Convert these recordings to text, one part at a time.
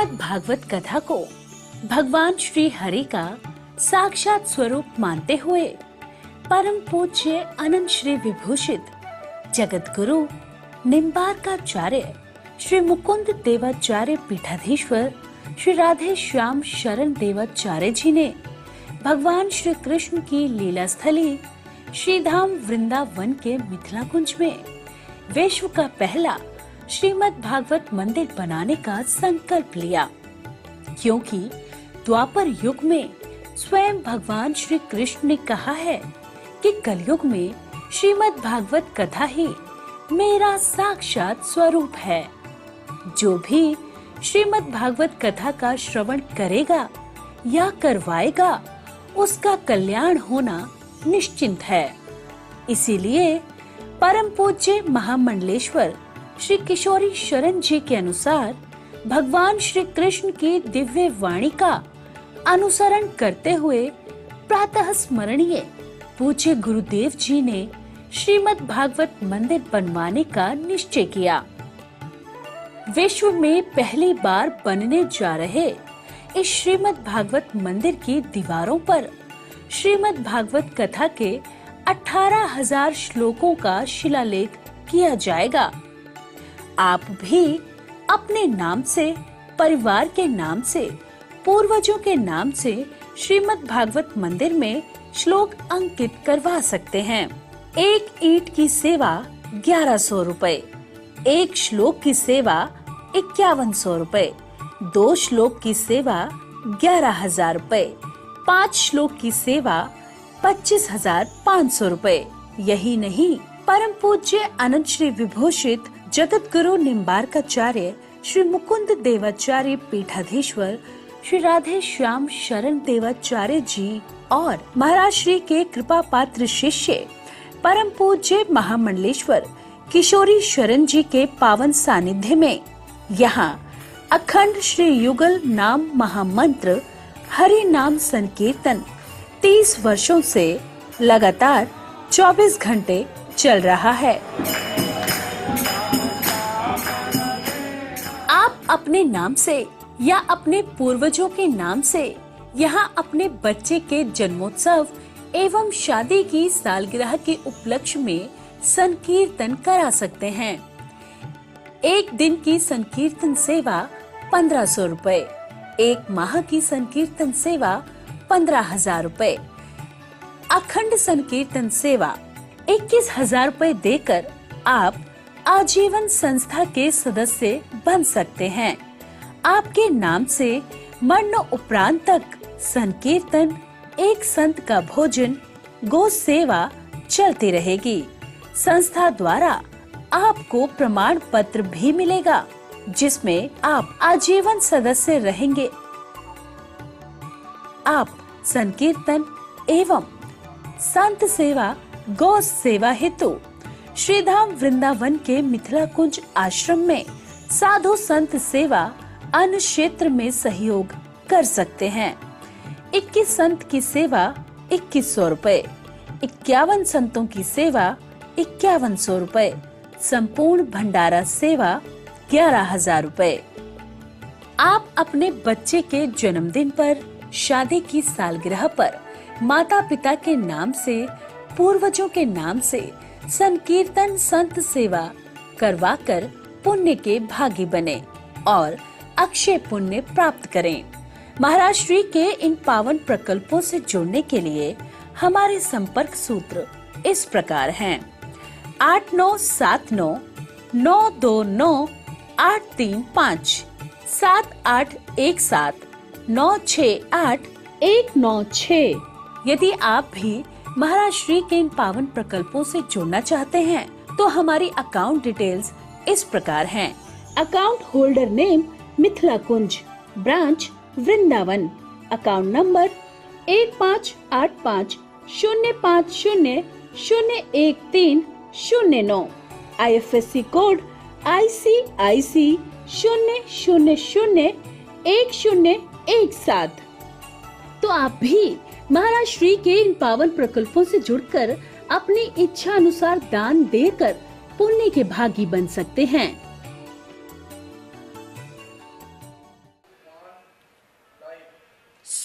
श्रीमद् भागवत कथा को भगवान श्री हरि का साक्षात स्वरूप मानते हुए परम पूज्य अनंत श्री विभूषित जगत गुरु निम्बार्काचार्य श्री मुकुंद देवाचार्य पीठाधीश्वर श्री राधे श्याम शरण देवाचार्य जी ने भगवान श्री कृष्ण की लीला स्थली श्री धाम वृंदावन के मिथिला कुंज में विश्व का पहला श्रीमद् भागवत मंदिर बनाने का संकल्प लिया, क्योंकि द्वापर युग में स्वयं भगवान श्री कृष्ण ने कहा है कि कलयुग में श्रीमद् भागवत कथा ही मेरा साक्षात स्वरूप है। जो भी श्रीमद् भागवत कथा का श्रवण करेगा या करवाएगा उसका कल्याण होना निश्चिंत है। इसीलिए परम पूज्य महामंडलेश्वर श्री किशोरी शरण जी के अनुसार भगवान श्री कृष्ण की दिव्य वाणी का अनुसरण करते हुए प्रातः स्मरणीय पूज्य गुरुदेव जी ने श्रीमद् भागवत मंदिर बनवाने का निश्चय किया। विश्व में पहली बार बनने जा रहे इस श्रीमद् भागवत मंदिर की दीवारों पर श्रीमद् भागवत कथा के 18,000 श्लोकों का शिलालेख किया जाएगा। आप भी अपने नाम से, परिवार के नाम से, पूर्वजों के नाम से श्रीमद् भागवत मंदिर में श्लोक अंकित करवा सकते हैं। एक ईंट की सेवा 1100 रुपए, एक श्लोक की सेवा 5100 रुपए, 2 श्लोक की सेवा 11,000 रुपए, 5 श्लोक की सेवा 25,500 रुपए। यही नहीं, परम पूज्य अनंत श्री विभूषित जगत गुरु निम्बार्काचार्य श्री मुकुंद देवाचार्य पीठाधीश्वर श्री राधे श्याम शरण देवाचार्य जी और महाराज श्री के कृपा पात्र शिष्य परम पूज्य महामंडलेश्वर किशोरी शरण जी के पावन सानिध्य में यहाँ अखंड श्री युगल नाम महामंत्र हरि नाम संकीर्तन 30 वर्षों से लगातार 24 घंटे चल रहा है। आप अपने नाम से या अपने पूर्वजों के नाम से यहाँ अपने बच्चे के जन्मोत्सव एवं शादी की सालगिरह के उपलक्ष्य में संकीर्तन करा सकते हैं। एक दिन की संकीर्तन सेवा 1500 रुपए, एक माह की संकीर्तन सेवा 15,000 रुपए, अखंड संकीर्तन सेवा 21,000 रुपए देकर आप आजीवन संस्था के सदस्य बन सकते हैं। आपके नाम से मरण उपरांत तक संकीर्तन, एक संत का भोजन, गो सेवा चलती रहेगी। संस्था द्वारा आपको प्रमाण पत्र भी मिलेगा, जिसमें आप आजीवन सदस्य रहेंगे। आप संकीर्तन एवं संत सेवा, गौ सेवा हेतु श्रीधाम वृंदावन के मिथिला कुंज आश्रम में साधु संत सेवा अन्य क्षेत्र में सहयोग कर सकते हैं। 21 संत की सेवा 2100 रुपए, 51 संतों की सेवा 5100 रुपए, संपूर्ण भंडारा सेवा 11,000 रुपए। आप अपने बच्चे के जन्मदिन पर, शादी की सालगिरह पर माता पिता के नाम से, पूर्वजों के नाम से संकीर्तन संत सेवा करवाकर पुण्य के भागी बने और अक्षय पुण्य प्राप्त करें। महाराज श्री के इन पावन प्रकल्पों से जुड़ने के लिए हमारे संपर्क सूत्र इस प्रकार हैं: 8979 929 835, 7817 968 196। यदि आप भी महाराज श्री के इन पावन प्रकल्पों से जुड़ना चाहते हैं तो हमारी अकाउंट डिटेल्स इस प्रकार हैं। Account holder name Mithila Kunj, branch Vrindavan, account number 158505001309, IFSC code ICIC 0001017। तो आप भी महाराज श्री के इन पावन प्रकल्पों से जुड़कर अपनी इच्छा अनुसार दान देकर पुण्य के भागी बन सकते हैं।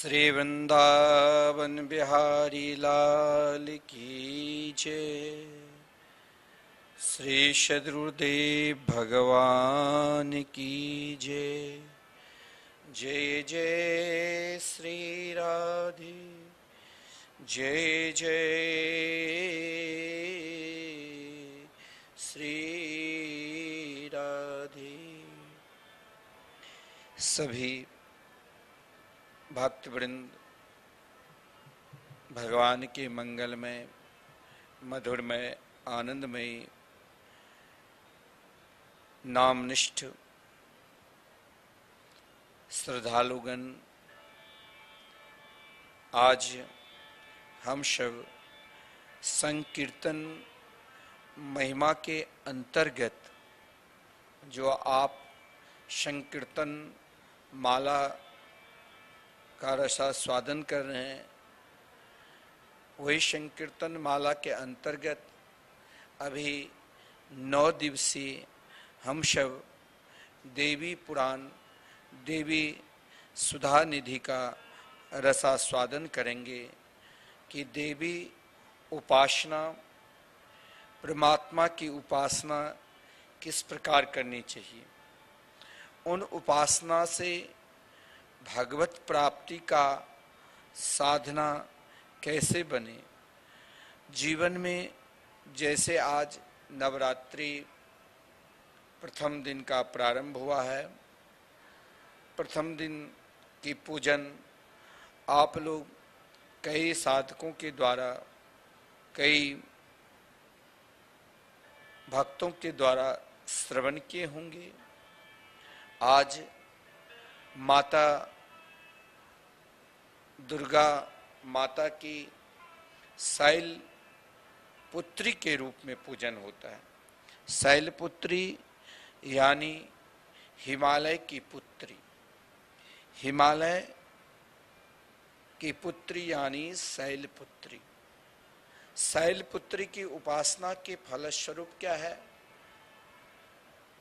श्री वृंदावन बिहारी लाल की जय। श्री सद्गुरुदेव भगवान की जय। जय जय श्री राधे, जय जय श्री राधे। सभी भक्तवृंद भगवान के मंगलमय, मधुरमय, आनंदमय, नामनिष्ठ श्रद्धालुगण, आज हम सब संकीर्तन महिमा के अंतर्गत जो आप संकीर्तन माला का रसास्वादन कर रहे हैं, वही संकीर्तन माला के अंतर्गत अभी 9 दिवसीय हम सब देवी पुराण, देवी सुधा निधि का रसास्वादन करेंगे कि देवी उपासना, परमात्मा की उपासना किस प्रकार करनी चाहिए, उन उपासना से भगवत प्राप्ति का साधना कैसे बने। जीवन में जैसे आज नवरात्रि प्रथम दिन का प्रारंभ हुआ है, प्रथम दिन की पूजन आप लोग कई साधकों के द्वारा, कई भक्तों के द्वारा श्रवण किए होंगे। आज माता दुर्गा माता की शैल पुत्री के रूप में पूजन होता है। शैल पुत्री यानी हिमालय की पुत्री, हिमालय की पुत्री यानी शैल पुत्री। शैल पुत्री की उपासना के फलस्वरूप क्या है?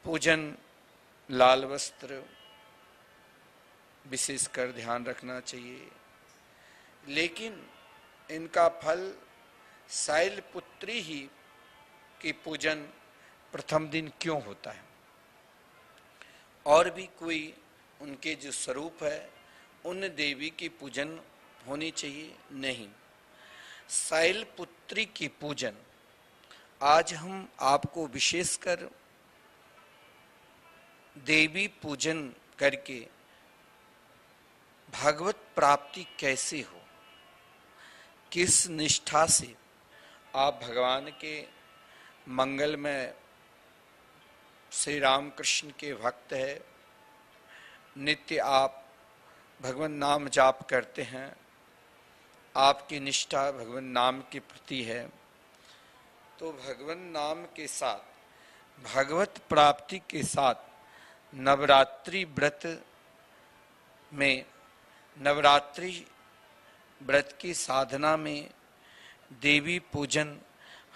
पूजन, लाल वस्त्र विशेषकर ध्यान रखना चाहिए। लेकिन इनका फल शैल पुत्री ही की पूजन प्रथम दिन क्यों होता है? और भी कोई उनके जो स्वरूप है उन देवी की पूजन होनी चाहिए? नहीं, शैल पुत्री की पूजन आज हम आपको विशेषकर देवी पूजन करके भगवत प्राप्ति कैसे हो, किस निष्ठा से आप भगवान के मंगलमय श्री रामकृष्ण के भक्त है, नित्य आप भगवान नाम जाप करते हैं, आपकी निष्ठा भगवान नाम के प्रति है, तो भगवान नाम के साथ, भगवत प्राप्ति के साथ नवरात्रि व्रत में, नवरात्रि व्रत की साधना में देवी पूजन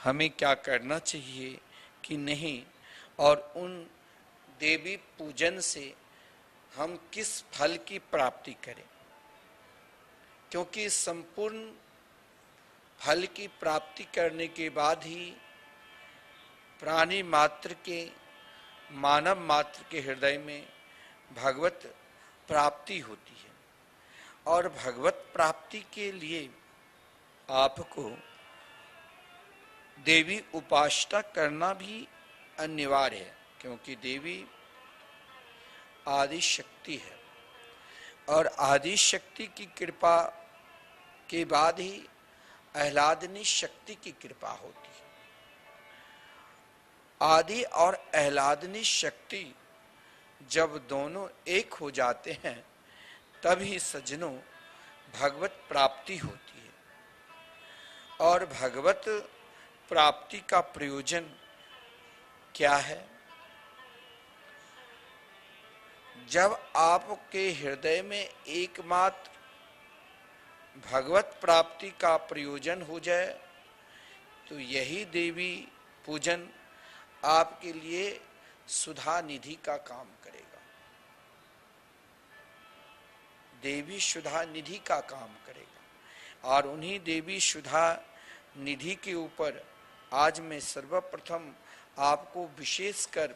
हमें क्या करना चाहिए कि नहीं, और उन देवी पूजन से हम किस फल की प्राप्ति करें। क्योंकि संपूर्ण फल की प्राप्ति करने के बाद ही प्राणी मात्र के, मानव मात्र के हृदय में भगवत प्राप्ति होती है। और भगवत प्राप्ति के लिए आपको देवी उपासना करना भी अनिवार्य है, क्योंकि देवी आदि शक्ति है और आदि शक्ति की कृपा के बाद ही आह्लादनी शक्ति की कृपा होती है। आदि और आह्लादनी शक्ति जब दोनों एक हो जाते हैं तभी सज्जनों भगवत प्राप्ति होती है। और भगवत प्राप्ति का प्रयोजन क्या है? जब आपके हृदय में एकमात्र भगवत प्राप्ति का प्रयोजन हो जाए तो यही देवी पूजन आपके लिए सुधा निधि का काम करेगा। देवी सुधा निधि का काम करेगा। और उन्हीं देवी सुधा निधि के ऊपर आज मैं सर्वप्रथम आपको विशेषकर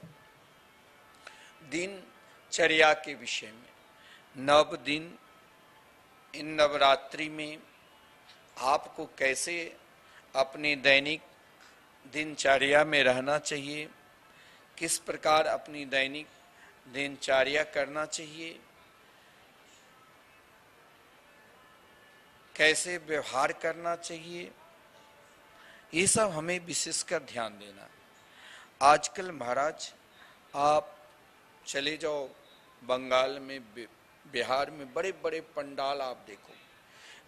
दिनचर्या के विषय में, नव दिन, इन नवरात्रि में आपको कैसे अपने दैनिक दिनचर्या में रहना चाहिए, किस प्रकार अपनी दैनिक दिनचर्या करना चाहिए, कैसे व्यवहार करना चाहिए, ये सब हमें विशेषकर ध्यान देना। आजकल महाराज आप चले जाओ बंगाल में, बिहार में, बड़े बड़े पंडाल आप देखो,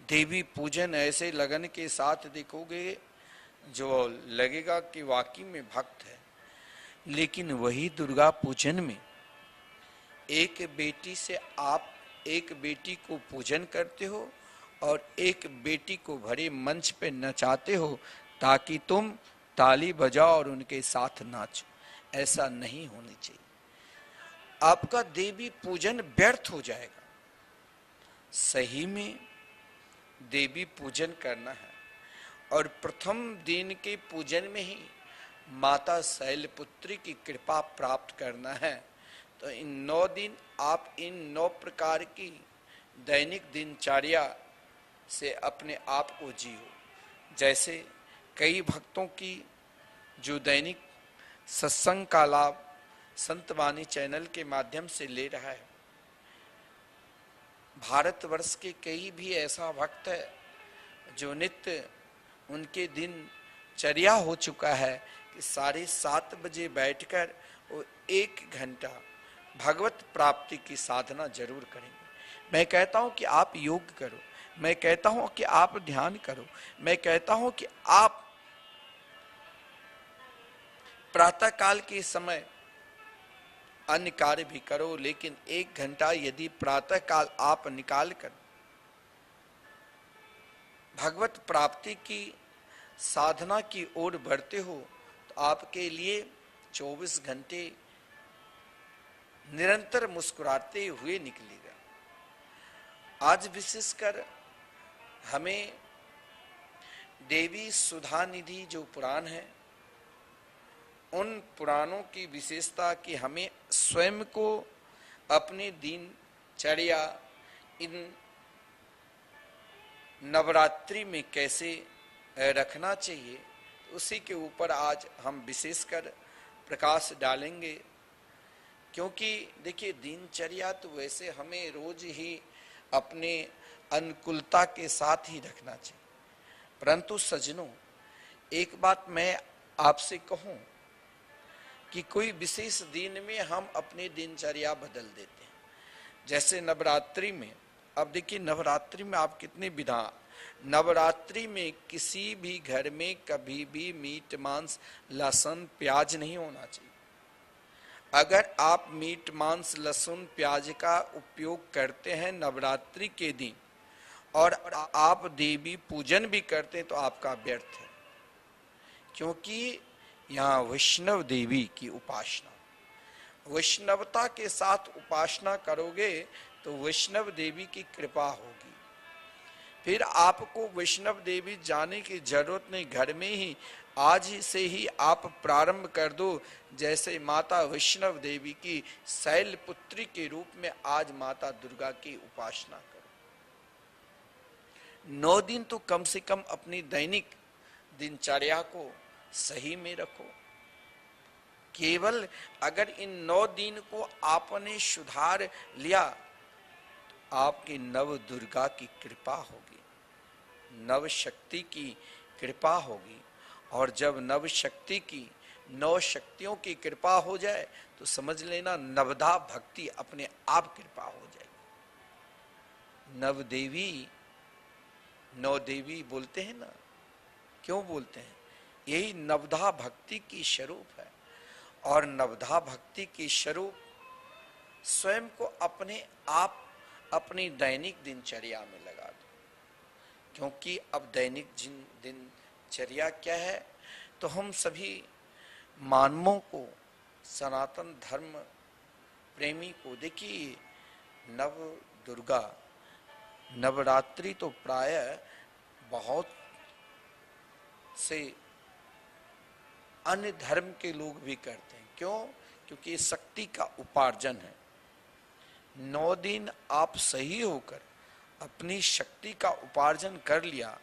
देवी पूजन ऐसे लगन के साथ देखोगे जो लगेगा कि वाकई में भक्त है। लेकिन वही दुर्गा पूजन में एक बेटी से आप एक बेटी को पूजन करते हो और एक बेटी को भरे मंच पे नचाते हो ताकि तुम ताली बजाओ और उनके साथ नाचो। ऐसा नहीं होनी चाहिए। आपका देवी पूजन व्यर्थ हो जाएगा। सही में देवी पूजन करना है और प्रथम दिन के पूजन में ही माता शैलपुत्री की कृपा प्राप्त करना है। तो इन 9 दिन आप इन 9 प्रकार की दैनिक दिनचर्या से अपने आप को जियो। जैसे कई भक्तों की जो दैनिक सत्संग का लाभ संतवाणी चैनल के माध्यम से ले रहा है, भारतवर्ष के कई भी ऐसा भक्त है जो नित्य उनके दिनचर्या हो चुका है कि 7:30 बजे बैठकर वो 1 घंटा भगवत प्राप्ति की साधना जरूर करेंगे। मैं कहता हूं कि आप योग करो, मैं कहता हूं कि आप ध्यान करो, मैं कहता हूं कि आप प्रातः काल के समय अन्य कार्य भी करो, लेकिन 1 घंटा यदि प्रातः काल आप निकाल कर भगवत प्राप्ति की साधना की ओर बढ़ते हो तो आपके लिए 24 घंटे निरंतर मुस्कुराते हुए निकलेगा। आज विशेषकर हमें देवी सुधा निधि जो पुराण है, उन पुराणों की विशेषता कि हमें स्वयं को अपने दिनचर्या इन नवरात्रि में कैसे रखना चाहिए, उसी के ऊपर आज हम विशेषकर प्रकाश डालेंगे। क्योंकि देखिए दिनचर्या तो वैसे हमें रोज ही अपने अनुकूलता के साथ ही रखना चाहिए, परंतु सज्जनों एक बात मैं आपसे कहूं कि कोई विशेष दिन में हम अपने दिनचर्या बदल देते हैं। जैसे नवरात्रि में, अब देखिए नवरात्रि में आप कितने विधा, नवरात्रि में किसी भी घर में कभी भी मीट मांस लहसुन प्याज नहीं होना चाहिए। अगर आप मीट मांस लहसुन प्याज का उपयोग करते हैं नवरात्रि के दिन और आप देवी पूजन भी करते हैं तो आपका व्यर्थ है। क्योंकि यहाँ वैष्णव देवी की उपासना, वैष्णवता के साथ उपासना करोगे तो वैष्णव देवी की कृपा होगी। फिर आपको वैष्णव देवी जाने की जरूरत नहीं, घर में ही आज से ही आप प्रारंभ कर दो। जैसे माता वैष्णव देवी की शैलपुत्री के रूप में आज माता दुर्गा की उपासना करो। 9 दिन तो कम से कम अपनी दैनिक दिनचर्या को सही में रखो। केवल अगर इन 9 दिन को आपने सुधार लिया तो आपकी नव दुर्गा की कृपा होगी, नव शक्ति की कृपा होगी। और जब नव शक्ति की 9 शक्तियों की कृपा हो जाए तो समझ लेना नवधा भक्ति अपने आप कृपा हो जाएगी। नव देवी, 9 देवी बोलते हैं ना, क्यों बोलते हैं? यही नवधा भक्ति की स्वरूप है। और नवधा भक्ति की स्वरूप स्वयं को अपने आप अपनी दैनिक दिनचर्या में लगा दो। क्योंकि अब दैनिक दिनचर्या क्या है, तो हम सभी मानवों को, सनातन धर्म प्रेमी को, देखिए नव दुर्गा नवरात्रि तो प्रायः बहुत से अन्य धर्म के लोग भी करते हैं। क्यों? क्योंकि ये शक्ति का उपार्जन है। 9 दिन आप सही होकर अपनी शक्ति का उपार्जन कर लिया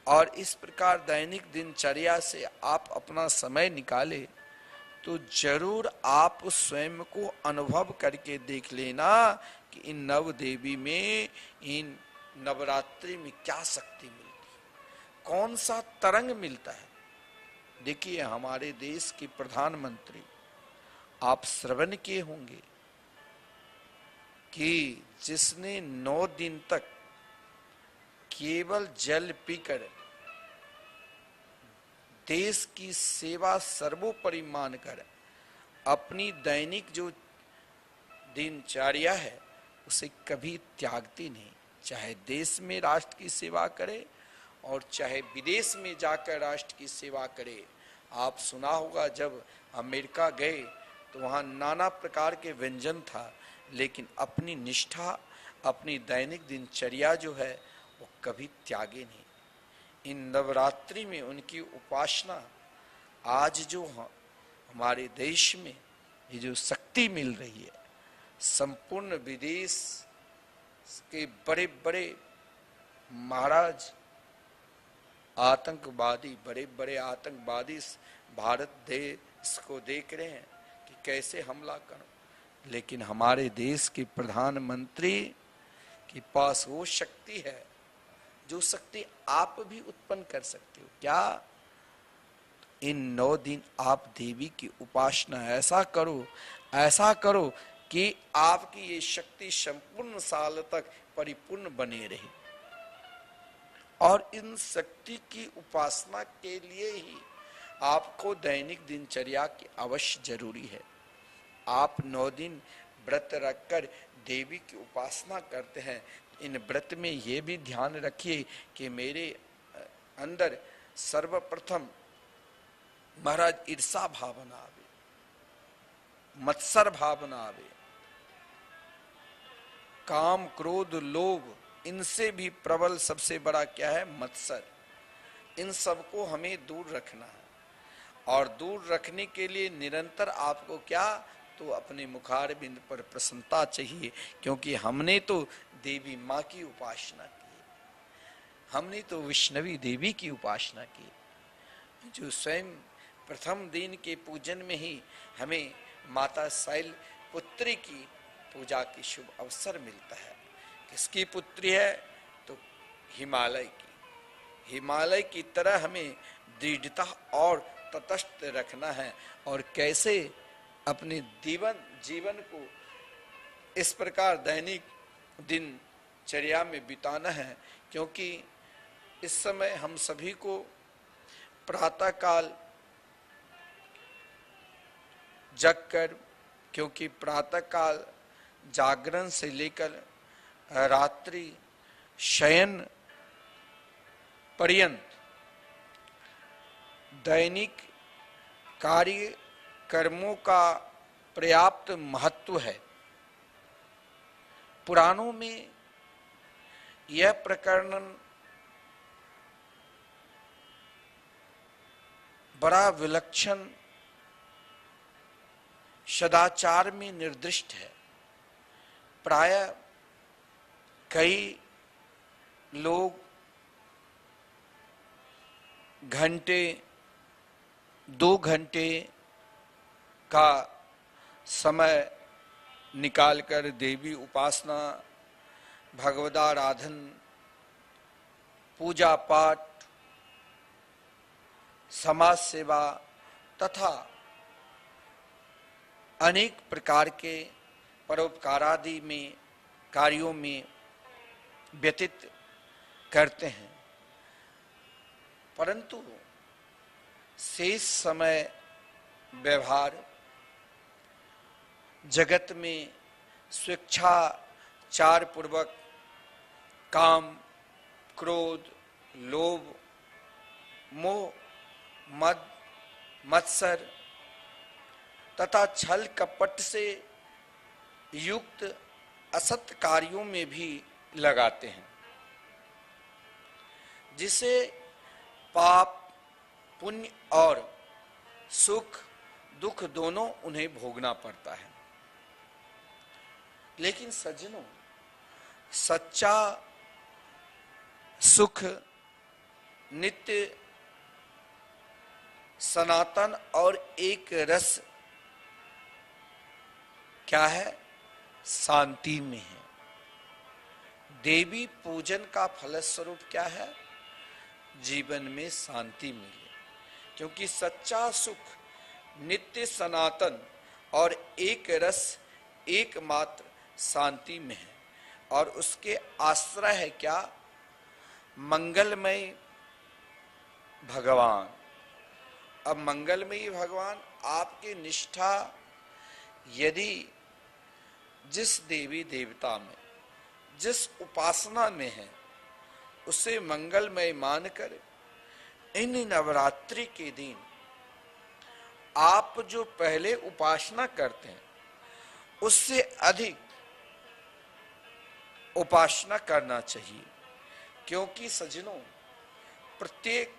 और इस प्रकार दैनिक दिनचर्या से आप अपना समय निकाले तो जरूर आप स्वयं को अनुभव करके देख लेना कि इन नव देवी में, इन नवरात्रि में क्या शक्ति मिलती है, कौन सा तरंग मिलता है। देखिए, हमारे देश के प्रधानमंत्री, आप श्रवण किए होंगे कि जिसने 9 दिन तक केवल जल पीकर देश की सेवा सर्वोपरि मानकर अपनी दैनिक जो दिनचर्या है उसे कभी त्यागती नहीं, चाहे देश में राष्ट्र की सेवा करे और चाहे विदेश में जाकर राष्ट्र की सेवा करे। आप सुना होगा, जब अमेरिका गए तो वहाँ नाना प्रकार के व्यंजन था, लेकिन अपनी निष्ठा, अपनी दैनिक दिनचर्या जो है वो कभी त्यागे नहीं। इन नवरात्रि में उनकी उपासना आज जो हमारे देश में ये जो शक्ति मिल रही है, संपूर्ण विदेश के बड़े बड़े महाराज आतंकवादी, बड़े बड़े आतंकवादी भारत देश को देख रहे हैं कि कैसे हमला करो, लेकिन हमारे देश के प्रधानमंत्री के पास वो शक्ति है जो शक्ति आप भी उत्पन्न कर सकते हो। क्या? इन 9 दिन आप देवी की उपासना ऐसा करो कि आपकी ये शक्ति संपूर्ण साल तक परिपूर्ण बने रहे। और इन शक्ति की उपासना के लिए ही आपको दैनिक दिनचर्या की अवश्य जरूरी है। आप 9 दिन व्रत रखकर देवी की उपासना करते हैं, इन व्रत में ये भी ध्यान रखिए कि मेरे अंदर सर्वप्रथम महाराज ईर्षा भावना आवे, मत्सर भावना आवे, काम क्रोध लोभ, इनसे भी प्रबल सबसे बड़ा क्या है? मत्सर। इन सबको हमें दूर रखना है और दूर रखने के लिए निरंतर आपको क्या? तो अपने मुखार बिंद पर प्रसन्नता चाहिए, क्योंकि हमने तो देवी माँ की उपासना की, हमने तो वैष्णवी देवी की उपासना की, जो स्वयं प्रथम दिन के पूजन में ही हमें माता शैल पुत्री की पूजा की शुभ अवसर मिलता है। किसकी पुत्री है? तो हिमालय की। हिमालय की तरह हमें दृढ़ता और तटस्थ रखना है और कैसे अपने जीवन को इस प्रकार दैनिक दिनचर्या में बिताना है, क्योंकि इस समय हम सभी को प्रातः काल जगकर, क्योंकि प्रातः काल जागरण से लेकर रात्रि शयन पर्यंत दैनिक कार्य कर्मों का पर्याप्त महत्व है। पुराणों में यह प्रकरण बड़ा विलक्षण सदाचार में निर्दिष्ट है। प्रायः कई लोग घंटे 2 घंटे का समय निकालकर देवी उपासना, भगवदाराधन, पूजा पाठ, समाज सेवा तथा अनेक प्रकार के परोपकारादि में कार्यों में व्यतीत करते हैं, परंतु शेष समय व्यवहार जगत में स्वेच्छाचार पूर्वक काम, क्रोध, लोभ, मोह, मद, मत्सर तथा छल कपट से युक्त असत कार्यों में भी लगाते हैं, जिसे पाप पुण्य और सुख दुख दोनों उन्हें भोगना पड़ता है। लेकिन सज्जनों, सच्चा सुख नित्य सनातन और एक रस क्या है? शांति में है। देवी पूजन का फलस्वरूप क्या है? जीवन में शांति मिले, क्योंकि सच्चा सुख नित्य सनातन और एक रस एकमात्र शांति में है, और उसके आश्रय है क्या? मंगलमय भगवान। अब मंगलमयी भगवान आपकी निष्ठा यदि जिस देवी देवता में, जिस उपासना में है, उसे मंगलमय मानकर इन नवरात्रि के दिन आप जो पहले उपासना करते हैं उससे अधिक उपासना करना चाहिए। क्योंकि सज्जनों, प्रत्येक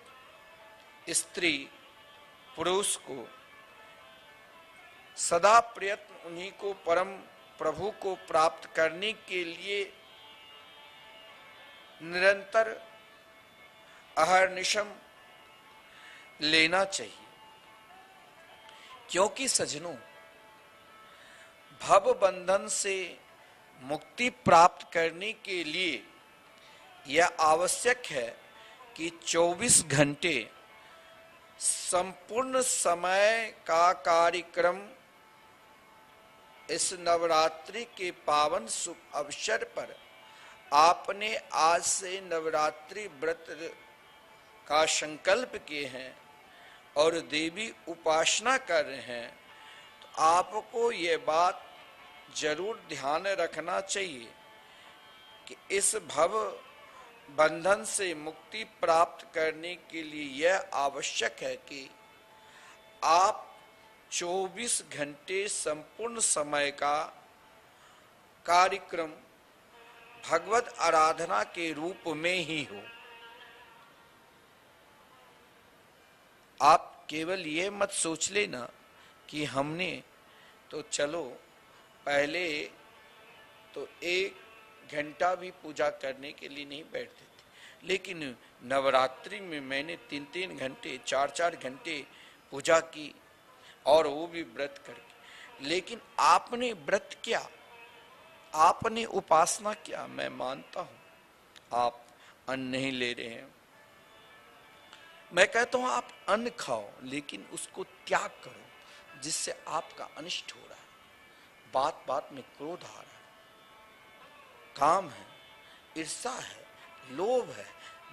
स्त्री पुरुष को सदा प्रयत्न उन्हीं को परम प्रभु को प्राप्त करने के लिए निरंतर अहर्निशम लेना चाहिए। क्योंकि सज्जनों, भव बंधन से मुक्ति प्राप्त करने के लिए यह आवश्यक है कि 24 घंटे संपूर्ण समय का कार्यक्रम इस नवरात्रि के पावन शुभ अवसर पर आपने आज से नवरात्रि व्रत का संकल्प किए हैं और देवी उपासना कर रहे हैं, तो आपको ये बात जरूर ध्यान रखना चाहिए कि इस भव बंधन से मुक्ति प्राप्त करने के लिए यह आवश्यक है कि आप 24 घंटे संपूर्ण समय का कार्यक्रम भगवत आराधना के रूप में ही हो। आप केवल ये मत सोच लेना कि हमने तो चलो पहले तो 1 घंटा भी पूजा करने के लिए नहीं बैठते थे, लेकिन नवरात्रि में मैंने 3-3 घंटे 4-4 घंटे पूजा की, और वो भी व्रत करके। लेकिन आपने व्रत किया, आपने उपासना किया, मैं मानता हूं आप अन्न नहीं ले रहे हैं, मैं कहता हूं आप अन्न खाओ, लेकिन उसको त्याग करो जिससे आपका अनिष्ट हो रहा है। बात बात में क्रोध आ रहा है, काम है, ईर्षा है, लोभ है,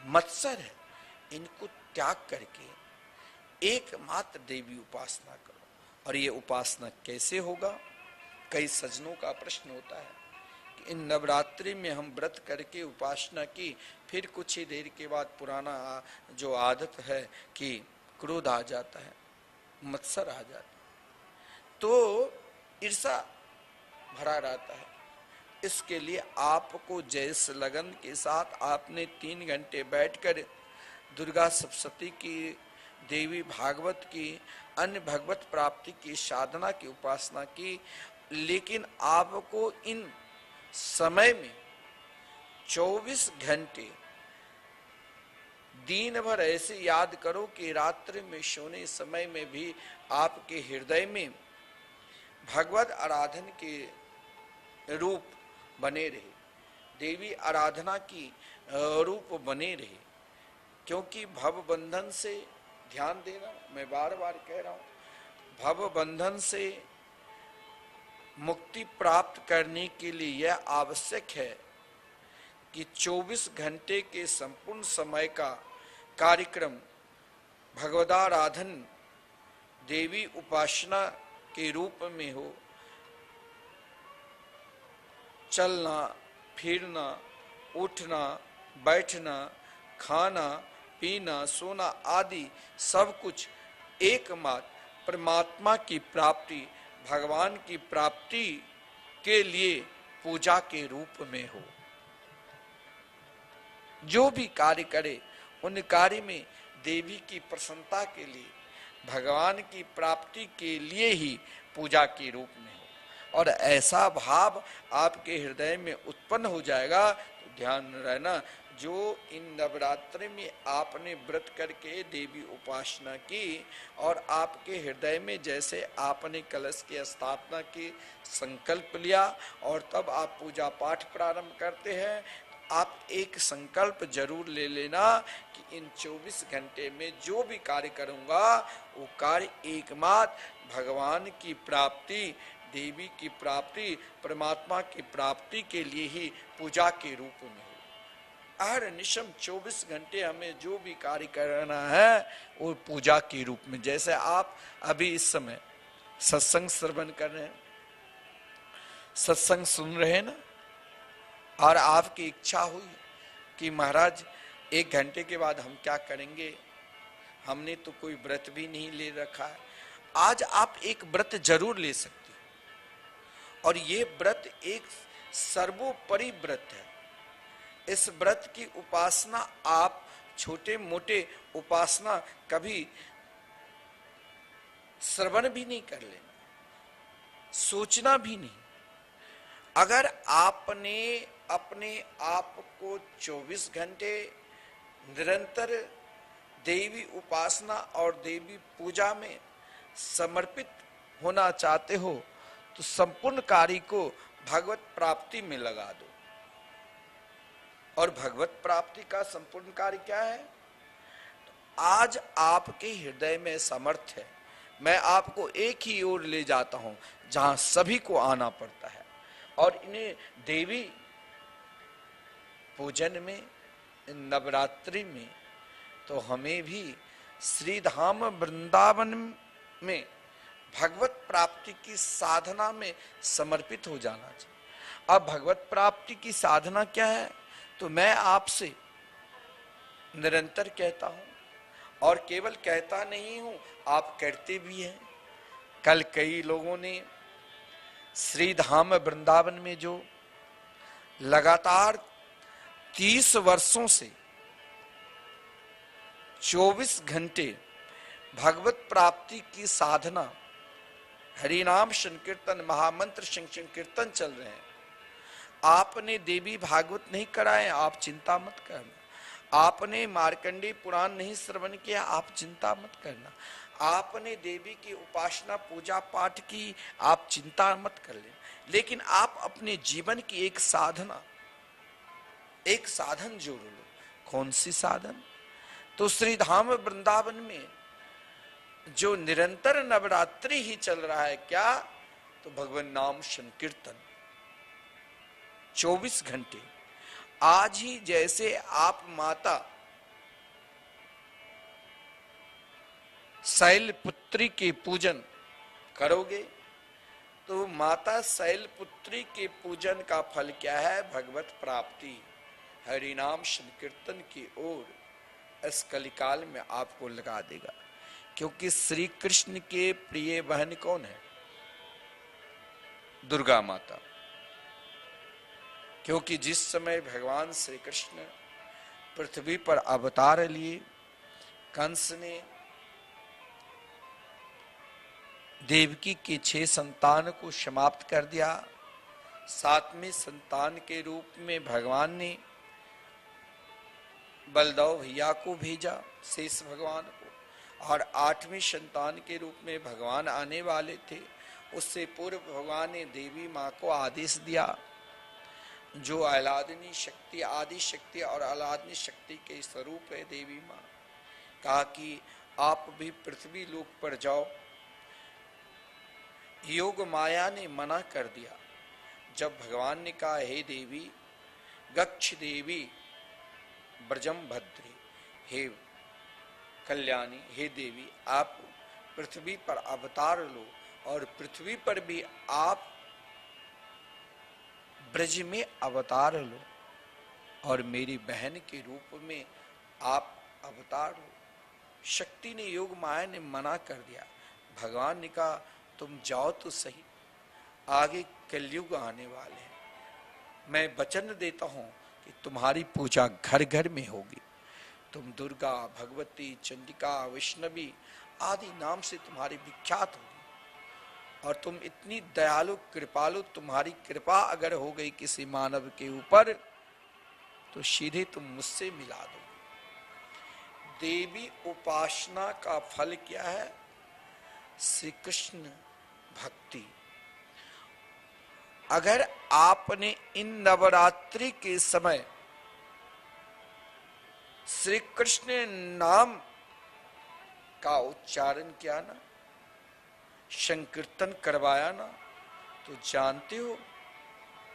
मत्सर है, इनको त्याग करके एकमात्र देवी उपासना करो। और ये उपासना कैसे होगा? कई सज्जनों का प्रश्न होता है कि इन नवरात्रि में हम व्रत करके उपासना की, फिर कुछ ही देर के बाद पुराना जो आदत है कि क्रोध आ जाता है, मत्सर आ जाता है, तो ईर्षा भरा रहता है। इसके लिए आपको जैसे लगन के साथ आपने 3 घंटे बैठकर दुर्गा सप्तशती की, देवी भागवत की, अन्य भगवत प्राप्ति की साधना की उपासना की, लेकिन आपको इन समय में 24 घंटे दिन भर ऐसे याद करो कि रात्रि में सोने समय में भी आपके हृदय में भगवत आराधन के रूप बने रहे, देवी आराधना की रूप बने रहे। क्योंकि भव बंधन से, ध्यान देना, मैं बार बार कह रहा हूं, भव बंधन से मुक्ति प्राप्त करने के लिए यह आवश्यक है कि 24 घंटे के संपूर्ण समय का कार्यक्रम भगवदाराधन देवी उपासना के रूप में हो। चलना फिरना, उठना बैठना, खाना पीना, सोना आदि सब कुछ एकमात्र परमात्मा की प्राप्ति, भगवान की प्राप्ति के लिए पूजा के रूप में हो। जो भी कार्य करे उन कार्य में देवी की प्रसन्नता के लिए, भगवान की प्राप्ति के लिए ही पूजा के रूप में हो। और ऐसा भाव आपके हृदय में उत्पन्न हो जाएगा तो ध्यान रहना, जो इन नवरात्रि में आपने व्रत करके देवी उपासना की और आपके हृदय में जैसे आपने कलश की स्थापना की, संकल्प लिया और तब आप पूजा पाठ प्रारंभ करते हैं, आप एक संकल्प जरूर ले लेना कि इन 24 घंटे में जो भी कार्य करूंगा वो कार्य एकमात्र भगवान की प्राप्ति, देवी की प्राप्ति, परमात्मा की प्राप्ति के लिए ही पूजा के रूप में हो। हर निशम 24 घंटे हमें जो भी कार्य करना है वो पूजा के रूप में। जैसे आप अभी इस समय सत्संग श्रवण कर रहे हैं, सत्संग सुन रहे हैं ना, और आपकी इच्छा हुई कि महाराज 1 घंटे के बाद हम क्या करेंगे, हमने तो कोई व्रत भी नहीं ले रखा है। आज आप एक व्रत जरूर ले सकते हो और ये व्रत एक सर्वोपरि व्रत है। इस व्रत की उपासना आप छोटे मोटे उपासना कभी श्रवण भी नहीं कर लेना, सोचना भी नहीं। अगर आपने अपने आप को 24 घंटे निरंतर देवी उपासना और देवी पूजा में समर्पित होना चाहते हो तो संपूर्ण कार्य को भगवत प्राप्ति में लगा दो। और भगवत प्राप्ति का संपूर्ण कार्य क्या है? तो आज आपके हृदय में समर्थ है। मैं आपको एक ही ओर ले जाता हूं जहां सभी को आना पड़ता है और इन्हें देवी पूजन में, नवरात्रि में तो हमें भी श्री धाम वृंदावन में भगवत प्राप्ति की साधना में समर्पित हो जाना चाहिए। अब भगवत प्राप्ति की साधना क्या है? तो मैं आपसे निरंतर कहता हूं और केवल कहता नहीं हूं, आप करते भी हैं। कल कई लोगों ने श्री धाम वृंदावन में जो लगातार 30 वर्षों से 24 घंटे भगवत प्राप्ति की साधना, हरिनाम संकीर्तन, महामंत्र संकीर्तन चल रहे हैं। आपने देवी भागवत नहीं कराए, आप चिंता मत करना। आपने मार्कंडेय पुराण नहीं श्रवण किया, आप चिंता मत करना। आपने देवी की उपासना पूजा पाठ की, आप चिंता मत कर लेना। लेकिन आप अपने जीवन की एक साधना, एक साधन जोड़ लो। कौन सी साधन? तो श्री धाम वृंदावन में जो निरंतर नवरात्रि ही चल रहा है, क्या? तो भगवान नाम संकीर्तन 24 घंटे। आज ही जैसे आप माता शैलपुत्री के पूजन करोगे तो माता शैलपुत्री के पूजन का फल क्या है? भगवत प्राप्ति, हरिनाम संकीर्तन की ओर इस कलिकाल में आपको लगा देगा। क्योंकि श्री कृष्ण के प्रिय बहन कौन है? दुर्गा माता। क्योंकि जिस समय भगवान श्री कृष्ण पृथ्वी पर अवतार लिए, कंस ने देवकी के 6 संतान को समाप्त कर दिया। 7वें संतान के रूप में भगवान ने बलदेव भैया को भेजा, शेष भगवान को, और 8वें संतान के रूप में भगवान आने वाले थे। उससे पूर्व भगवान ने देवी माँ को आदेश दिया, जो अलादनी शक्ति, आदि शक्ति और अलादनी शक्ति के स्वरूप है देवी माँ, कहा कि आप भी पृथ्वी लोक पर जाओ। योग माया ने मना कर दिया। जब भगवान ने कहा, हे देवी गच्छ देवी ब्रजम भद्री, हे कल्याणी, हे देवी आप पृथ्वी पर अवतार लो और पृथ्वी पर भी आप ब्रज में अवतार लो और मेरी बहन के रूप में आप अवतार लो। शक्ति ने, योग माया ने मना कर दिया। भगवान ने कहा तुम जाओ तो सही, आगे कलयुग आने वाले हैं, मैं वचन देता हूं कि तुम्हारी पूजा घर घर में होगी। तुम दुर्गा, भगवती, चंडिका, वैष्णवी आदि नाम से तुम्हारी विख्यात होगी। और तुम इतनी दयालु कृपालु, तुम्हारी कृपा अगर हो गई किसी मानव के ऊपर तो सीधे तुम मुझसे मिला दो। देवी उपासना का फल क्या है? श्री कृष्ण भक्ति। अगर आपने इन नवरात्रि के समय श्री कृष्ण नाम का उच्चारण किया ना, संकीर्तन करवाया ना, तो जानते हो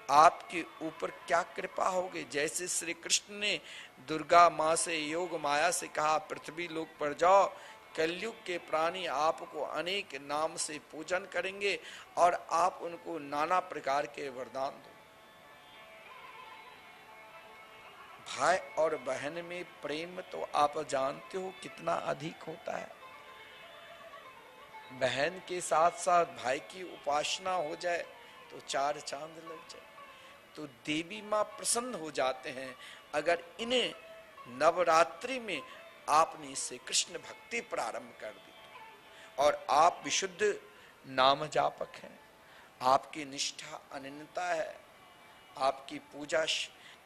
आपके ऊपर क्या कृपा होगी। जैसे श्री कृष्ण ने दुर्गा माँ से, योग माया से कहा पृथ्वी लोक पर जाओ, कलयुग के प्राणी आपको अनेक नाम से पूजन करेंगे और आप उनको नाना प्रकार के वरदान दो। भाई और बहन में प्रेम तो आप जानते हो कितना अधिक होता है। बहन के साथ साथ भाई की उपासना हो जाए तो चार चांद लग जाए। तो देवी माँ प्रसन्न हो जाते हैं अगर इन्हें नवरात्रि में आपने श्री कृष्ण भक्ति प्रारंभ कर दी। और आप विशुद्ध नाम जापक हैं, आपकी निष्ठा अनन्यता है, आपकी पूजा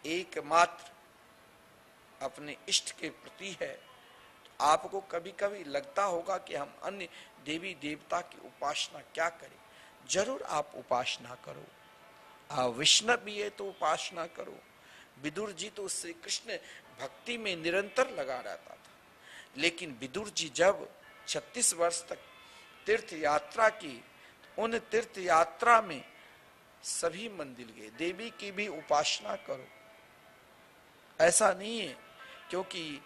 एकमात्र अपने इष्ट के प्रति है। तो आपको कभी कभी लगता होगा कि हम अन्य देवी देवता की उपासना क्या करें। जरूर आप उपासना करो, वैष्णव है तो उपासना करो। विदुर जी तो श्री कृष्ण भक्ति में निरंतर लगा रहता था, लेकिन विदुर जी जब 36 वर्ष तक तीर्थ यात्रा की, उन तीर्थ यात्रा में सभी मंदिर गए। देवी की भी उपासना करो, ऐसा नहीं है, क्योंकि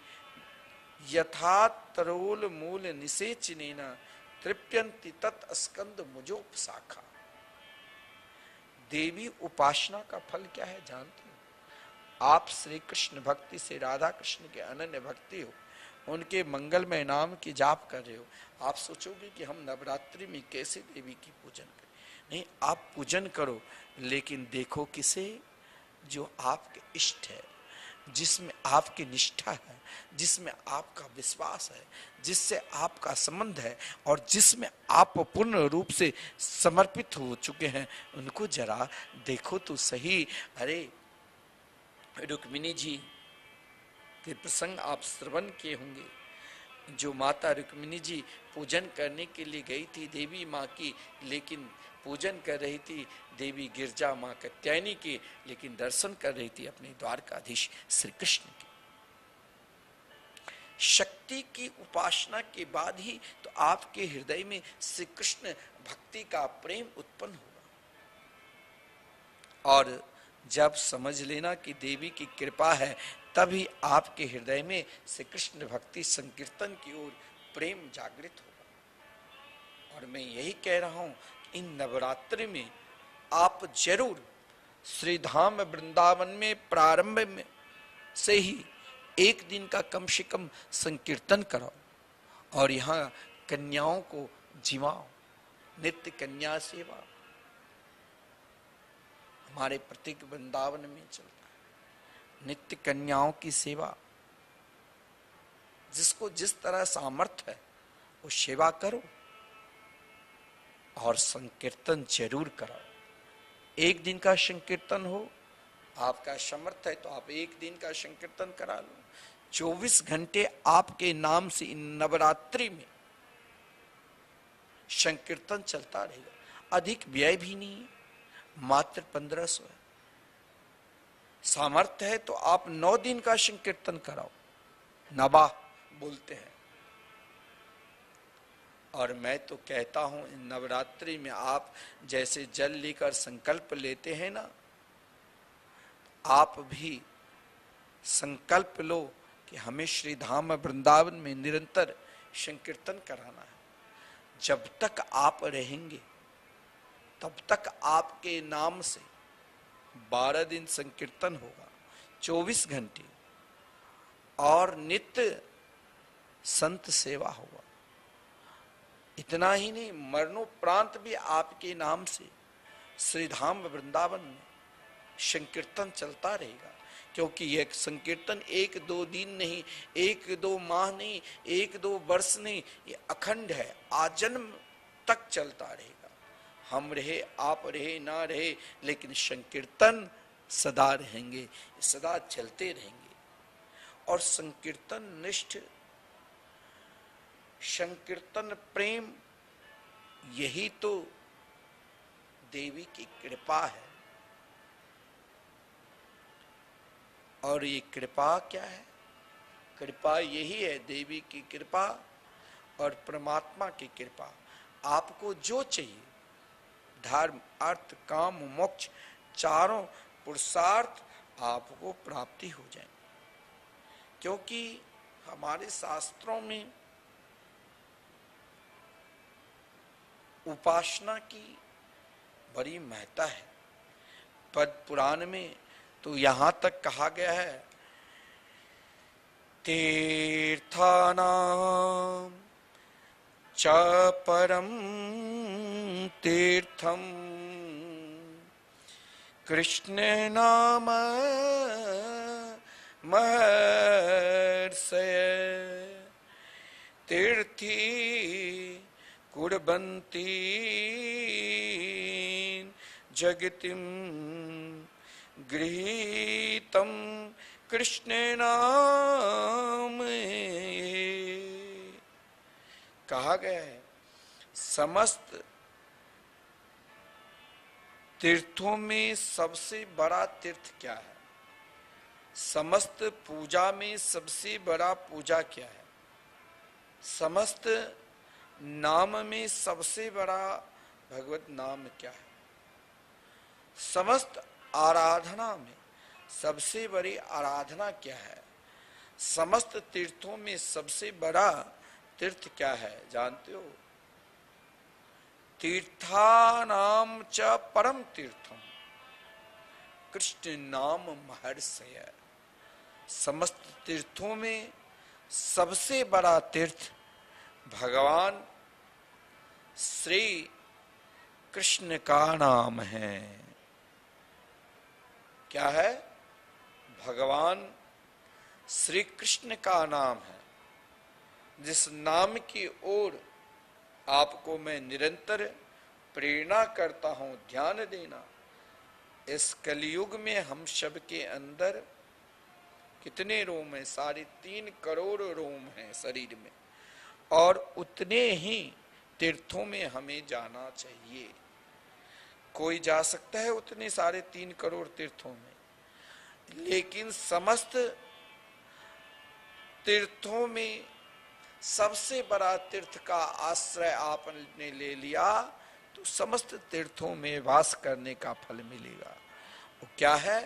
यथा तरोल मूल निषेचनेन तृप्यन्ति तत् स्कंद मुजोपशाखा। देवी उपासना का फल क्या है जानते हो? आप श्री कृष्ण भक्ति से, राधा कृष्ण के अनन्य भक्ति हो, उनके मंगलमय नाम की जाप कर रहे हो। आप सोचोगे कि हम नवरात्रि में कैसे देवी की पूजन करें। नहीं, आप पूजन करो, लेकिन देखो किसे? जो आपके इष्ट है, जिसमें आपकी निष्ठा है, जिसमें आपका विश्वास है, जिससे आपका संबंध है और जिसमें आप पूर्ण रूप से समर्पित हो चुके हैं, उनको जरा देखो तो सही। अरे रुक्मिणी जी के प्रसंग आप श्रवण किए होंगे। जो माता रुक्मिणी जी पूजन करने के लिए गई थी देवी माँ की, लेकिन पूजन कर रही थी देवी गिरजा माँ कात्यायनी की, लेकिन दर्शन कर रही थी अपने द्वारकाधीश श्री कृष्ण की। शक्ति की उपासना के बाद ही तो आपके हृदय में श्री कृष्ण भक्ति का प्रेम उत्पन्न होगा। और जब समझ लेना कि देवी की कृपा है, तभी आपके हृदय में श्री कृष्ण भक्ति संकीर्तन की ओर प्रेम जागृत होगा। और मैं यही कह रहा हूं, इन नवरात्रि में आप जरूर श्री धाम वृंदावन में प्रारंभ में से ही एक दिन का कम से कम संकीर्तन कराओ और यहाँ कन्याओं को जिवाओ। नित्य कन्या सेवा हमारे प्रत्येक वृंदावन में चलता है। नित्य कन्याओं की सेवा, जिसको जिस तरह सामर्थ्य है वो सेवा करो और संकीर्तन जरूर कराओ। एक दिन का संकीर्तन हो, आपका समर्थ है तो आप एक दिन का संकीर्तन करा लो। 24 घंटे आपके नाम से इन नवरात्रि में संकीर्तन चलता रहेगा। अधिक व्यय भी नहीं है, मात्र 1500 है। सामर्थ्य है तो आप 9 दिन का संकीर्तन कराओ, नवाह बोलते हैं। और मैं तो कहता हूं इन नवरात्रि में आप जैसे जल लेकर संकल्प लेते हैं ना, आप भी संकल्प लो कि हमें श्री धाम वृंदावन में निरंतर संकीर्तन कराना है। जब तक आप रहेंगे तब तक आपके नाम से 12 दिन संकीर्तन होगा, 24 घंटे, और नित्य संत सेवा होगा। इतना ही नहीं, मरणोपरांत भी आपके नाम से श्री धाम वृंदावन में संकीर्तन चलता रहेगा, क्योंकि यह संकीर्तन एक दो दिन नहीं, एक दो माह नहीं, एक दो वर्ष नहीं, ये अखंड है, आजन्म तक चलता रहेगा। हम रहे, आप रहे, ना रहे, लेकिन संकीर्तन सदा रहेंगे, सदा चलते रहेंगे। और संकीर्तन निष्ठ, संकीर्तन प्रेम, यही तो देवी की कृपा है। और ये कृपा क्या है? कृपा यही है, देवी की कृपा और परमात्मा की कृपा। आपको जो चाहिए, धर्म, अर्थ, काम, मोक्ष, चारों पुरुषार्थ आपको प्राप्ति हो जाए। क्योंकि हमारे शास्त्रों में उपासना की बड़ी महत्ता है। पद्म पुराण में तो यहां तक कहा गया है, तीर्थानाम च परम तीर्थम कृष्ण नाम महर्षय तीर्थी कुर्वन्ति जगतिम गृहीतम कृष्ण नाम। कहा गया है समस्त तीर्थों में सबसे बड़ा तीर्थ क्या है? समस्त पूजा में सबसे बड़ा पूजा क्या है? समस्त नाम में सबसे बड़ा भगवत नाम क्या है? समस्त आराधना में सबसे बड़ी आराधना क्या है? समस्त तीर्थों में सबसे बड़ा तीर्थ क्या है जानते हो? तीर्थानाम च परम तीर्थम कृष्ण नाम महर्षय। समस्त तीर्थों में सबसे बड़ा तीर्थ भगवान श्री कृष्ण का नाम है। क्या है? भगवान श्री कृष्ण का नाम है। जिस नाम की ओर आपको मैं निरंतर प्रेरणा करता हूं, ध्यान देना। इस कलयुग में हम सब के अंदर कितने रोम हैं? 3.5 करोड़ रोम हैं शरीर में, और उतने ही तीर्थों में हमें जाना चाहिए। कोई जा सकता है उतने 3.5 करोड़ तीर्थों में, लेकिन समस्त तीर्थों में सबसे बड़ा तीर्थ का आश्रय आपने ले लिया तो समस्त तीर्थों में वास करने का फल मिलेगा। वो क्या है?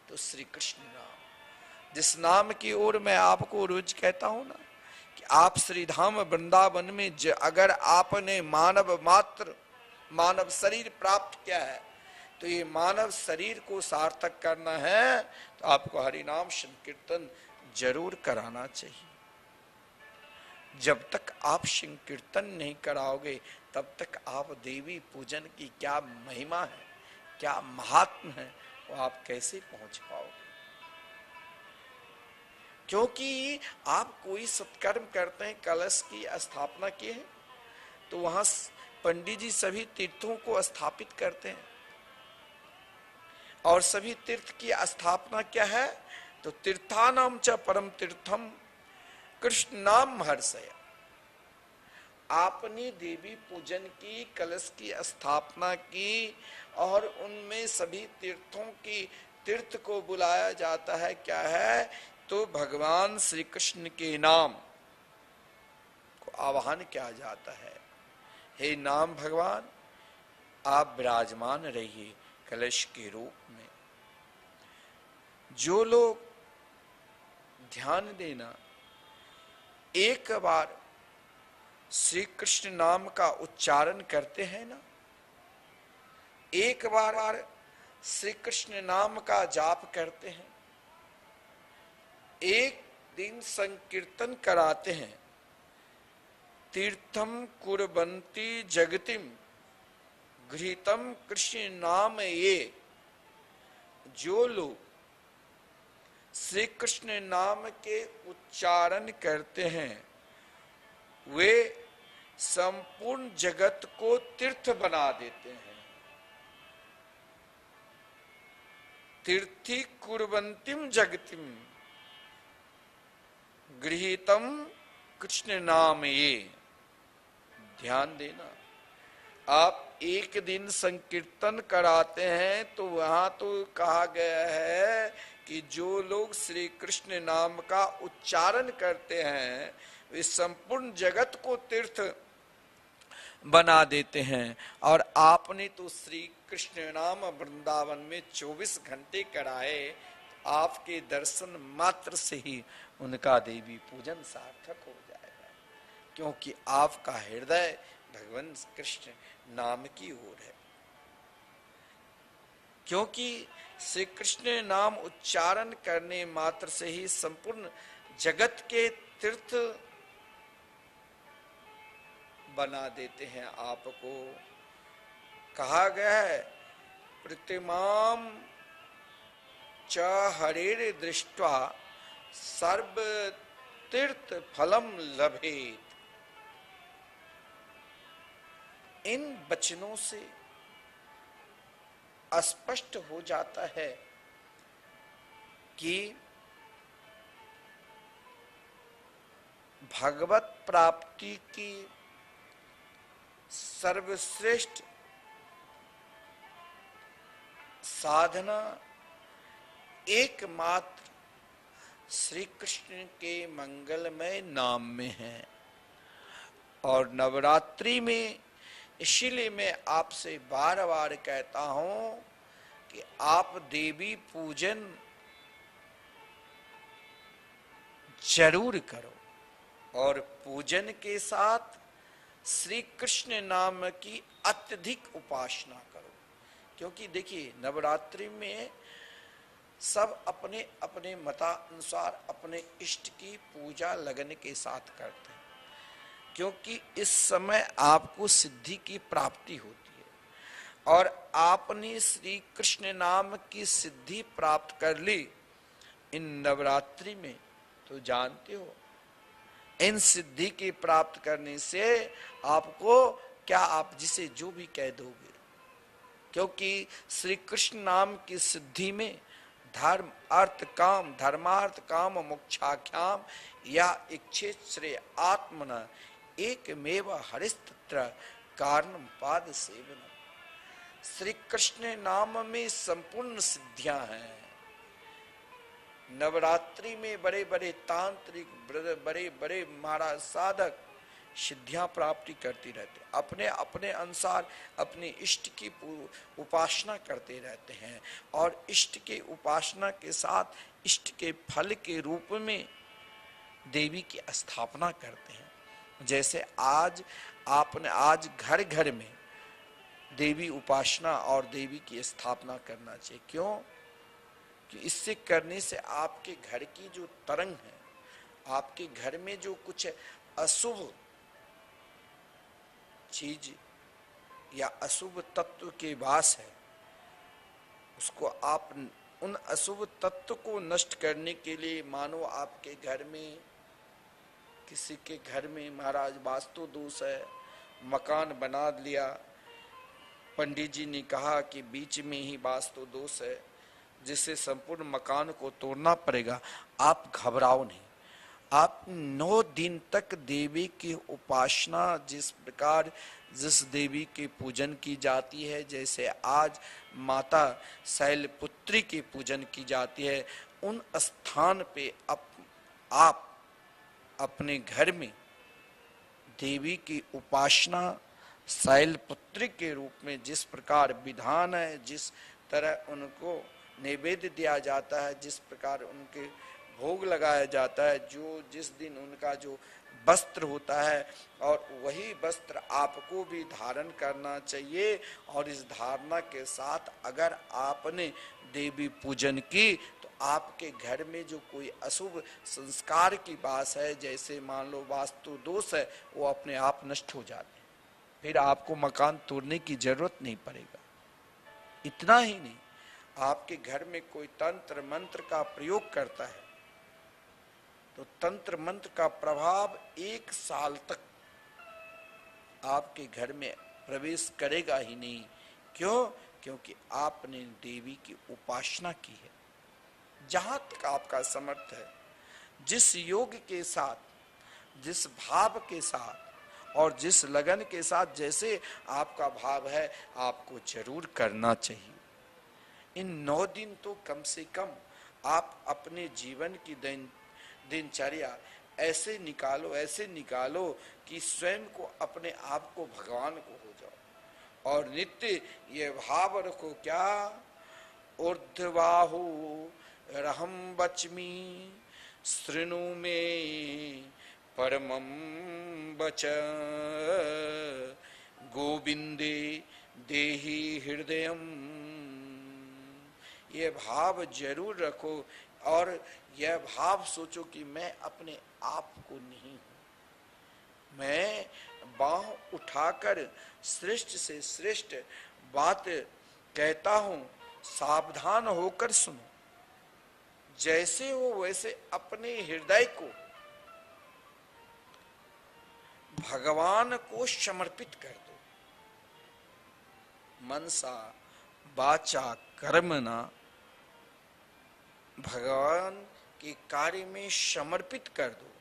तो श्री कृष्ण नाम। जिस नाम की ओर मैं आपको रोज कहता हूं ना कि आप श्री धाम वृंदावन में अगर आपने मानव शरीर प्राप्त किया है तो ये मानव शरीर को सार्थक करना है तो आपको हरिनाम संकीर्तन जरूर कराना चाहिए। जब तक आप संकीर्तन नहीं कराओगे तब तक आप देवी पूजन की क्या महिमा है, क्या महात्म है, वो आप कैसे पहुंच पाओगे? क्योंकि आप कोई सत्कर्म करते हैं, कलश की स्थापना की है तो वहां पंडित जी सभी तीर्थों को स्थापित करते हैं। और सभी तीर्थ की स्थापना क्या है? तो तीर्थानाम च परम तीर्थम कृष्ण नाम महर्षय। आपने देवी पूजन की, कलश की स्थापना की और उनमें सभी तीर्थों की तीर्थ को बुलाया जाता है। क्या है? तो भगवान श्री कृष्ण के नाम को आवाहन किया जाता है। हे नाम भगवान, आप विराजमान रहिए कलश के रूप में। जो लोग ध्यान देना एक बार श्री कृष्ण नाम का उच्चारण करते हैं ना, एक बार श्री कृष्ण नाम का जाप करते हैं, एक दिन संकीर्तन कराते हैं, तीर्थम कुर्वन्ति जगतिम गृहीतम कृष्ण नाम ये। जो लोग श्री कृष्ण नाम के उच्चारण करते हैं वे संपूर्ण जगत को तीर्थ बना देते हैं। तीर्थी कुर्वन्तिम जगतिम गृहीतम कृष्ण नाम ये। ध्यान देना, आप एक दिन संकीर्तन कराते हैं तो वहां तो कहा गया है कि जो लोग श्री कृष्ण नाम का उच्चारण करते हैं वे संपूर्ण जगत को तीर्थ बना देते हैं। और आपने तो श्री कृष्ण नाम वृंदावन में 24 घंटे कराए, आपके दर्शन मात्र से ही उनका देवी पूजन सार्थक हो जाएगा, क्योंकि आपका हृदय भगवान कृष्ण नाम की ओर है। क्योंकि श्री कृष्ण नाम उच्चारण करने मात्र से ही संपूर्ण जगत के तीर्थ बना देते हैं आपको। कहा गया है प्रतिमाम च हरेर दृष्ट्वा सर्व तीर्थ फलम लभेत। इन वचनों से स्पष्ट हो जाता है कि भगवत प्राप्ति की सर्वश्रेष्ठ साधना एकमात्र श्री कृष्ण के मंगलमय नाम में है। और नवरात्रि में इसीलिए मैं आपसे बार बार कहता हूं कि आप देवी पूजन जरूर करो और पूजन के साथ श्री कृष्ण नाम की अत्यधिक उपासना करो। क्योंकि देखिए नवरात्रि में सब अपने अपने मतानुसार अपने इष्ट की पूजा लगन के साथ करते हैं, क्योंकि इस समय आपको सिद्धि की प्राप्ति होती है और आपने श्री कृष्ण नाम की सिद्धि प्राप्त कर ली इन नवरात्रि में। तो जानते हो इन सिद्धि की प्राप्त करने से आपको क्या, आप जिसे जो भी कह दोगे, क्योंकि श्री कृष्ण नाम की सिद्धि में धर्म अर्थ काम धर्मार्थ काम मोक्षाख्याम या इच्छेत श्रेय आत्मन एकमेव हरिस्तत्र कारणम पाद सेवन। श्री कृष्ण नाम में संपूर्ण सिद्धियां हैं। नवरात्रि में बड़े बड़े तांत्रिक बड़े बड़े महाराज साधक सिद्धियां प्राप्ति करते रहते हैं, अपने अपने अनुसार अपने इष्ट की उपासना करते रहते हैं और इष्ट के उपासना के साथ इष्ट के फल के रूप में देवी की स्थापना करते हैं। जैसे आज आपने आज घर घर में देवी उपासना और देवी की स्थापना करना चाहिए। क्यों? कि इससे करने से आपके घर की जो तरंग है, आपके घर में जो कुछ अशुभ चीज या अशुभ तत्व के वास है, उसको आप उन अशुभ तत्व को नष्ट करने के लिए, मानो आपके घर में किसी के घर में महाराज वास्तु दोष है, मकान बना लिया, पंडित जी ने कहा कि बीच में ही वास्तु दोष है जिससे संपूर्ण मकान को तोड़ना पड़ेगा। आप घबराओ नहीं, आप 9 दिन तक देवी की उपासना जिस प्रकार जिस देवी के पूजन की जाती है, जैसे आज माता शैलपुत्री की पूजन की जाती है, उन स्थान पे आप अपने घर में देवी की उपासना शैलपुत्री के रूप में जिस प्रकार विधान है, जिस तरह उनको नैवेद्य दिया जाता है, जिस प्रकार उनके भोग लगाया जाता है, जो जिस दिन उनका जो वस्त्र होता है, और वही वस्त्र आपको भी धारण करना चाहिए। और इस धारणा के साथ अगर आपने देवी पूजन की तो आपके घर में जो कोई अशुभ संस्कार की बात है, जैसे मान लो वास्तु दोष है, वो अपने आप नष्ट हो जाते हैं, फिर आपको मकान तोड़ने की जरूरत नहीं पड़ेगा। इतना ही नहीं, आपके घर में कोई तंत्र मंत्र का प्रयोग करता है तो तंत्र मंत्र का प्रभाव 1 साल तक आपके घर में प्रवेश करेगा ही नहीं। क्यों? क्योंकि आपने देवी की उपासना की है। जहां तक आपका समर्थ है, जिस योग के साथ, जिस भाव के साथ और जिस लगन के साथ जैसे आपका भाव है, आपको जरूर करना चाहिए। इन 9 दिन तो कम से कम आप अपने जीवन की दिनचर्या ऐसे निकालो कि स्वयं को, अपने आप को भगवान को हो जाओ। और नित्य ये भाव रखो, क्या? ऊर्ध्वबाहु रहम बचमी शृणु में परमं वच गोविंदे देहि हृदयम। ये भाव जरूर रखो और यह भाव सोचो कि मैं अपने आप को नहीं हूं। मैं बाह उठाकर श्रेष्ठ से श्रेष्ठ बात कहता हूं, सावधान होकर सुनो। जैसे हो वैसे अपने हृदय को भगवान को समर्पित कर दो। मनसा वाचा कर्मणा, भगवान के कार्य में समर्पित कर दो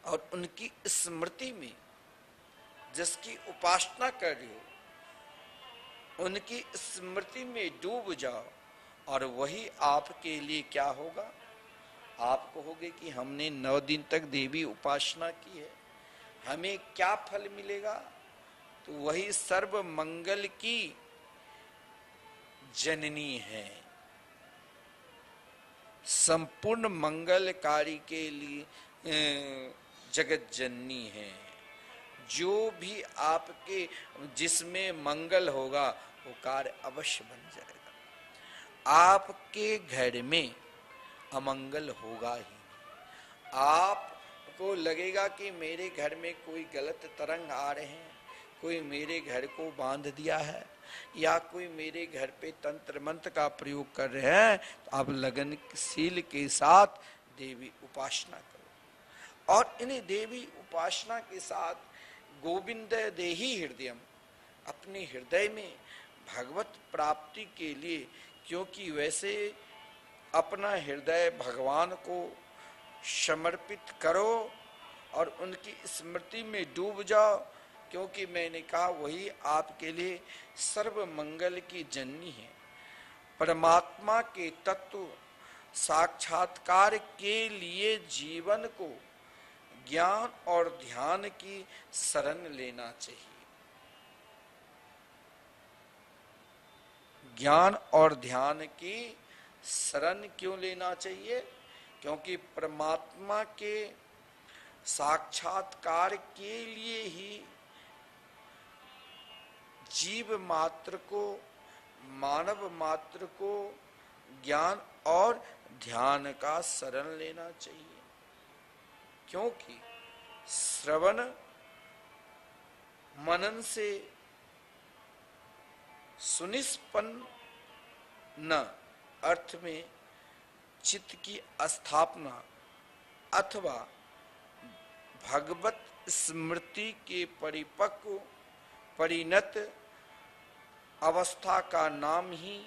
और उनकी स्मृति में, जिसकी उपासना कर रहे हो, उनकी स्मृति में डूब जाओ। और वही आपके लिए क्या होगा? आप कहोगे कि हमने 9 दिन तक देवी उपासना की है, हमें क्या फल मिलेगा? तो वही सर्व मंगल की जननी है, संपूर्ण मंगलकारी के लिए जगत जननी है। जो भी आपके जिसमें मंगल होगा वो कार्य अवश्य बन जाएगा। आपके घर में अमंगल होगा ही। आपको लगेगा कि मेरे घर में कोई गलत तरंग आ रहे हैं, कोई मेरे घर को बांध दिया है, या कोई मेरे घर पे तंत्र मंत्र का प्रयोग कर रहे हैं, तो आप लगनशील के साथ देवी उपासना करो। और इन्हें देवी उपासना के साथ गोविंद देहि हृदयम, अपने हृदय में भगवत प्राप्ति के लिए, क्योंकि वैसे अपना हृदय भगवान को समर्पित करो और उनकी स्मृति में डूब जाओ। क्योंकि मैंने कहा वही आपके लिए सर्व मंगल की जननी है। परमात्मा के तत्व साक्षात्कार के लिए जीवन को ज्ञान और ध्यान की शरण लेना चाहिए। ज्ञान और ध्यान की शरण क्यों लेना चाहिए? क्योंकि परमात्मा के साक्षात्कार के लिए ही जीव मात्र को, मानव मात्र को ज्ञान और ध्यान का शरण लेना चाहिए। क्योंकि श्रवण मनन से सुनिष्पन्न अर्थ में चित्त की स्थापना अथवा भगवत स्मृति के परिपक्व परिणत अवस्था का नाम ही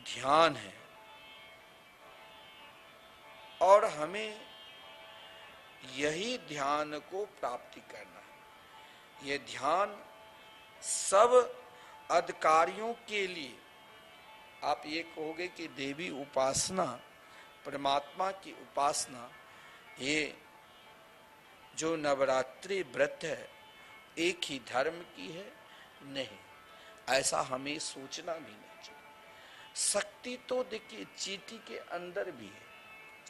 ध्यान है। और हमें यही ध्यान को प्राप्ति करना है। यह ध्यान सब अधिकारियों के लिए, आप ये कहोगे कि देवी उपासना, परमात्मा की उपासना, ये जो नवरात्रि व्रत है एक ही धर्म की है? नहीं, ऐसा हमें सोचना भी नहीं चाहिए। शक्ति तो देखिए चींटी के अंदर भी है।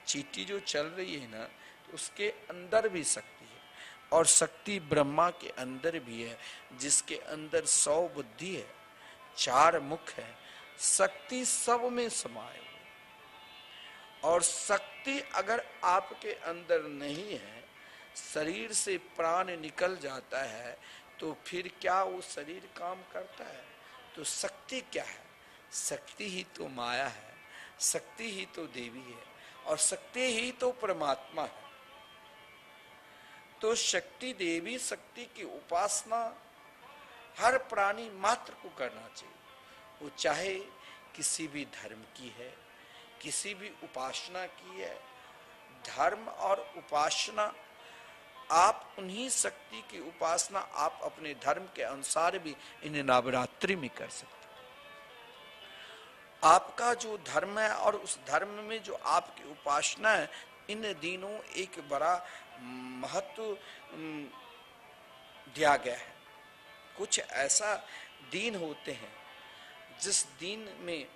चींटी जो चल रही है ना, तो उसके अंदर भी शक्ति है। और शक्ति ब्रह्मा के अंदर भी है, जिसके अंदर 100 बुद्धि है, 4 मुख है। शक्ति सब में समाये हुए। और शक्ति अगर आपके अंदर नहीं है, शरीर से प्राण निकल जाता है, तो फिर क्या वो शरीर काम करता है? तो शक्ति क्या है? शक्ति ही तो माया है, शक्ति ही तो देवी है, और शक्ति ही तो परमात्मा है। तो शक्ति देवी शक्ति की उपासना हर प्राणी मात्र को करना चाहिए। वो चाहे किसी भी धर्म की है, किसी भी उपासना की है। धर्म और उपासना, आप उन्हीं शक्ति की उपासना आप अपने धर्म के अनुसार भी इन नवरात्रि में कर सकते। आपका जो धर्म है और उस धर्म में जो आपकी उपासना है, इन दिनों एक बड़ा महत्व दिया गया है। कुछ ऐसा दिन होते हैं जिस दिन में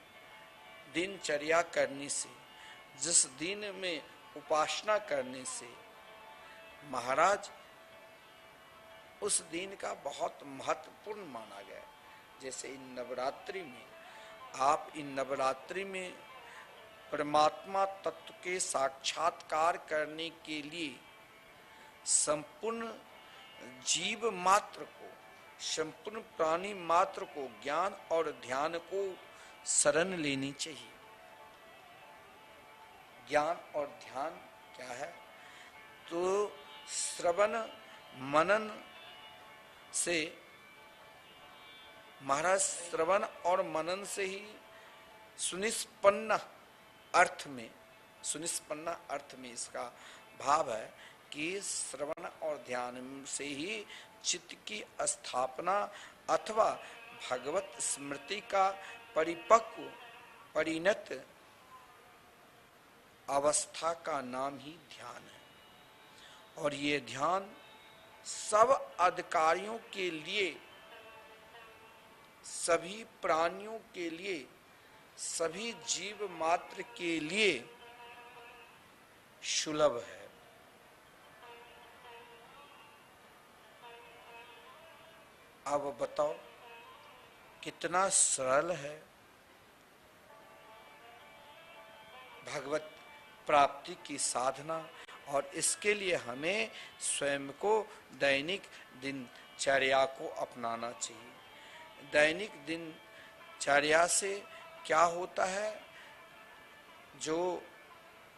दिनचर्या करने से, जिस दिन में उपासना करने से महाराज उस दिन का बहुत महत्वपूर्ण माना गया। जैसे इन नवरात्रि में, आप इन नवरात्रि में परमात्मा तत्व के साक्षात्कार करने के लिए संपूर्ण जीव मात्र को, संपूर्ण प्राणी मात्र को ज्ञान और ध्यान को शरण लेनी चाहिए। ज्ञान और ध्यान क्या है? तो श्रवण मनन से, महाराज श्रवण और मनन से ही सुनिष्पन्न अर्थ में इसका भाव है कि श्रवण और ध्यान से ही चित्त की स्थापना अथवा भगवत स्मृति का परिपक्व परिणत अवस्था का नाम ही ध्यान है। और ये ध्यान सब अधिकारियों के लिए, सभी प्राणियों के लिए, सभी जीव मात्र के लिए सुलभ है। अब बताओ कितना सरल है भगवत प्राप्ति की साधना। और इसके लिए हमें स्वयं को दैनिक दिनचर्या को अपनाना चाहिए। दैनिक दिनचर्या से क्या होता है? जो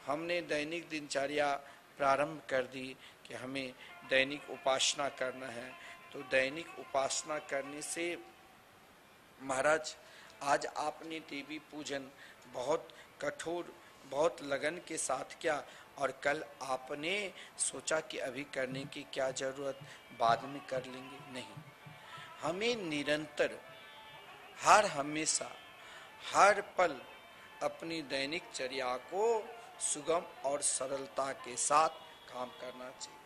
हमने दैनिक दिनचर्या प्रारंभ कर दी कि हमें दैनिक उपासना करना है, तो दैनिक उपासना करने से महाराज आज आपने देवी पूजन बहुत कठोर, बहुत लगन के साथ किया, और कल आपने सोचा कि अभी करने की क्या जरूरत, बाद में कर लेंगे। नहीं, हमें निरंतर, हर हमेशा, हर पल अपनी दैनिक चर्या को सुगम और सरलता के साथ काम करना चाहिए।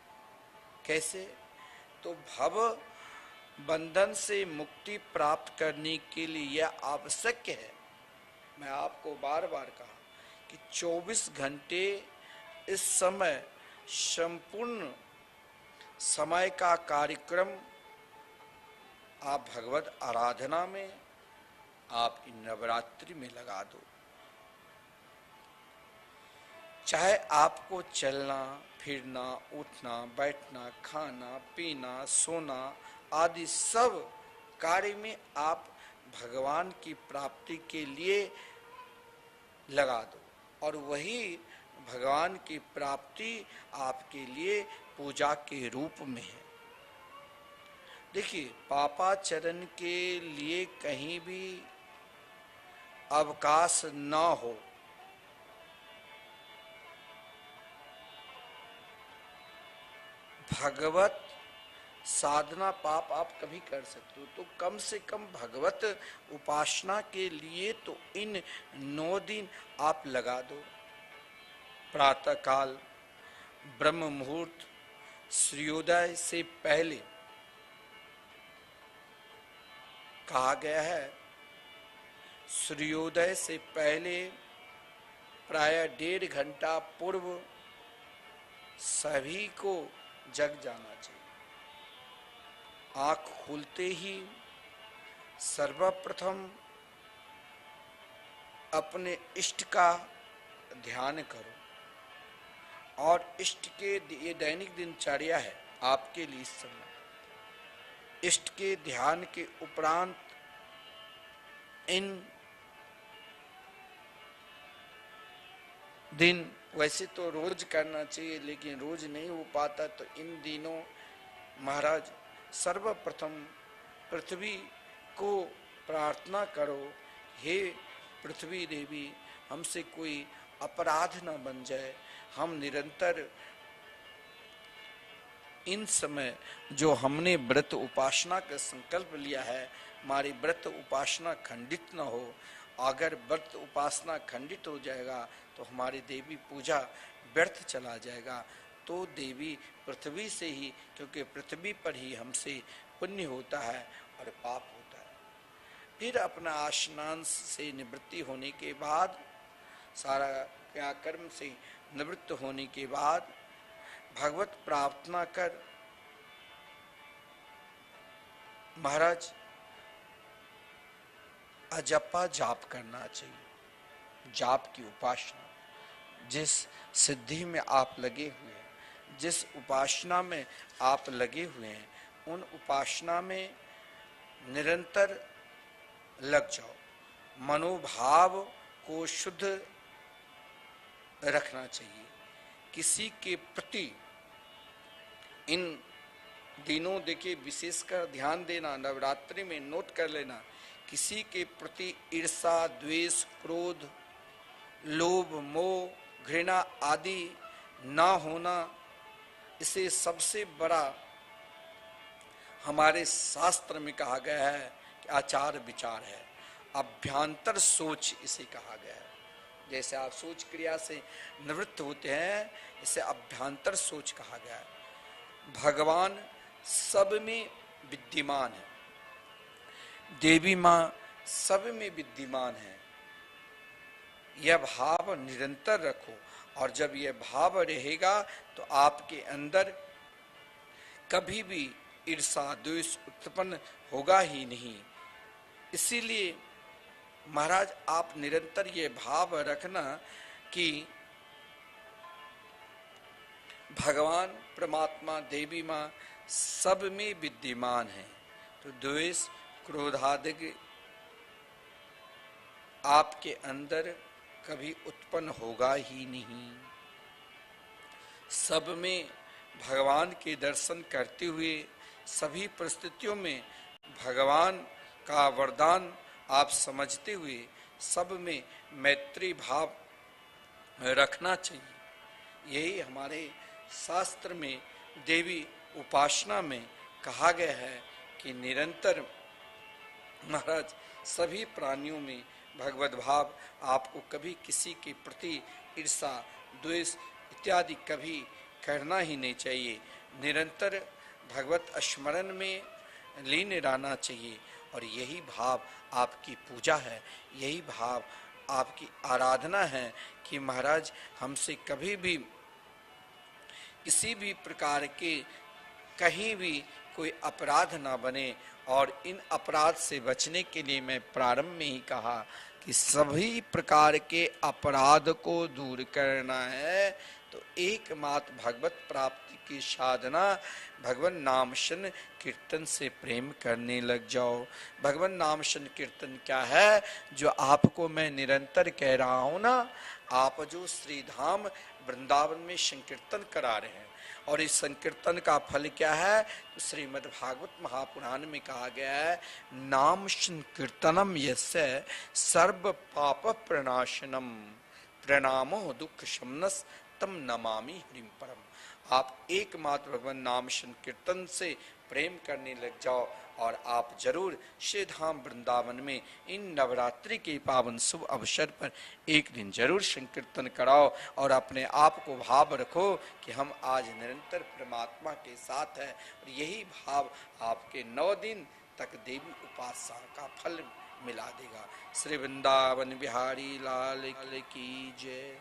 कैसे? तो भव बंधन से मुक्ति प्राप्त करने के लिए यह आवश्यक है, मैं आपको बार बार कहा कि 24 घंटे इस समय संपूर्ण समय का कार्यक्रम आप भगवत आराधना में, आप इन नवरात्रि में लगा दो। चाहे आपको चलना फिरना, उठना बैठना, खाना पीना, सोना आदि सब कार्य में आप भगवान की प्राप्ति के लिए लगा दो, और वही भगवान की प्राप्ति आपके लिए पूजा के रूप में है। देखिए, पापाचरण के लिए कहीं भी अवकाश न हो, भगवत साधना पाप आप कभी कर सकते हो, तो कम से कम भगवत उपासना के लिए तो इन 9 दिन आप लगा दो। प्रातः काल ब्रह्म मुहूर्त सूर्योदय से पहले कहा गया है, सूर्योदय से पहले प्राय 1.5 घंटा पूर्व सभी को जग जाना चाहिए। आंख खुलते ही सर्वप्रथम अपने इष्ट का ध्यान करो, और इष्ट के, ये दैनिक दिनचर्या है आपके लिए इस समय। इष्ट के ध्यान के उपरांत इन दिन वैसे तो रोज करना चाहिए, लेकिन रोज नहीं हो पाता, तो इन दिनों महाराज सर्वप्रथम पृथ्वी को प्रार्थना करो, हे पृथ्वी देवी हमसे कोई अपराध न बन जाए। हम निरंतर इन समय जो हमने व्रत उपासना का संकल्प लिया है, हमारी व्रत उपासना खंडित न हो। अगर व्रत उपासना खंडित हो जाएगा तो हमारी देवी पूजा व्यर्थ चला जाएगा। तो देवी पृथ्वी से ही, क्योंकि पृथ्वी पर ही हमसे पुण्य होता है और पाप होता है। फिर अपना आश्नान से निवृत्ति होने के बाद, सारा क्रियाकर्म से निवृत्त होने के बाद भगवत प्रार्थना कर महाराज अजपा जाप करना चाहिए। जाप की उपासना, जिस सिद्धि में आप लगे हुए हैं, जिस उपासना में आप लगे हुए हैं, उन उपासना में निरंतर लग जाओ। मनोभाव को शुद्ध रखना चाहिए। किसी के प्रति इन दिनों देखिए विशेषकर ध्यान देना, नवरात्रि में नोट कर लेना, किसी के प्रति ईर्षा, द्वेष, क्रोध, लोभ, मोह, घृणा आदि ना होना, इसे सबसे बड़ा हमारे शास्त्र में कहा गया है कि आचार विचार है, अभ्यांतर सोच इसे कहा गया है। जैसे आप सोच क्रिया से निवृत्त होते हैं, इसे अभ्यांतर सोच कहा गया है। भगवान सब में विद्यमान है, देवी माँ सब में विद्यमान है। यह भाव निरंतर रखो, और जब यह भाव रहेगा तो आपके अंदर कभी भी ईर्षा द्वेष उत्पन्न होगा ही नहीं। इसीलिए महाराज आप निरंतर ये भाव रखना कि भगवान परमात्मा देवी माँ सब में विद्यमान है, तो द्वेष क्रोधादि आपके अंदर कभी उत्पन्न होगा ही नहीं। सब में भगवान के दर्शन करते हुए, सभी परिस्थितियों में भगवान का वरदान आप समझते हुए, सब में मैत्री भाव रखना चाहिए। यही हमारे शास्त्र में देवी उपासना में कहा गया है कि निरंतर महाराज सभी प्राणियों में भगवत भाव, आपको कभी किसी के प्रति ईर्षा द्वेष इत्यादि कभी करना ही नहीं चाहिए। निरंतर भगवत स्मरण में लीन रहना चाहिए, और यही भाव आपकी पूजा है, यही भाव आपकी आराधना है कि महाराज हमसे कभी भी किसी भी प्रकार के कहीं भी कोई अपराध ना बने। और इन अपराध से बचने के लिए मैं प्रारंभ में ही कहा कि सभी प्रकार के अपराध को दूर करना है, तो एकमात्र भगवत प्राप्ति की साधना भगवान नाम शन कीर्तन से प्रेम करने लग जाओ। भगवान नाम शन कीर्तन क्या है? जो आपको मैं निरंतर कह रहा हूं ना, आप जो श्री धाम वृंदावन में संकीर्तन करा रहे हैं, और इस संकीर्तन का फल क्या है? तो श्रीमद् भागवत महापुराण में कहा गया है, नाम संकीर्तनम यस्य सर्व पाप प्रणाशनम प्रणामो दुख शमनस तम नमामि हरिम परम। आप एकमात्र भगवान नाम संकीर्तन से प्रेम करने लग जाओ, और आप जरूर श्री धाम वृंदावन में इन नवरात्रि के पावन शुभ अवसर पर एक दिन जरूर संकीर्तन कराओ, और अपने आप को भाव रखो कि हम आज निरंतर परमात्मा के साथ हैं। और यही भाव आपके 9 दिन तक देवी उपासना का फल मिला देगा। श्री वृंदावन बिहारी लाल की जय।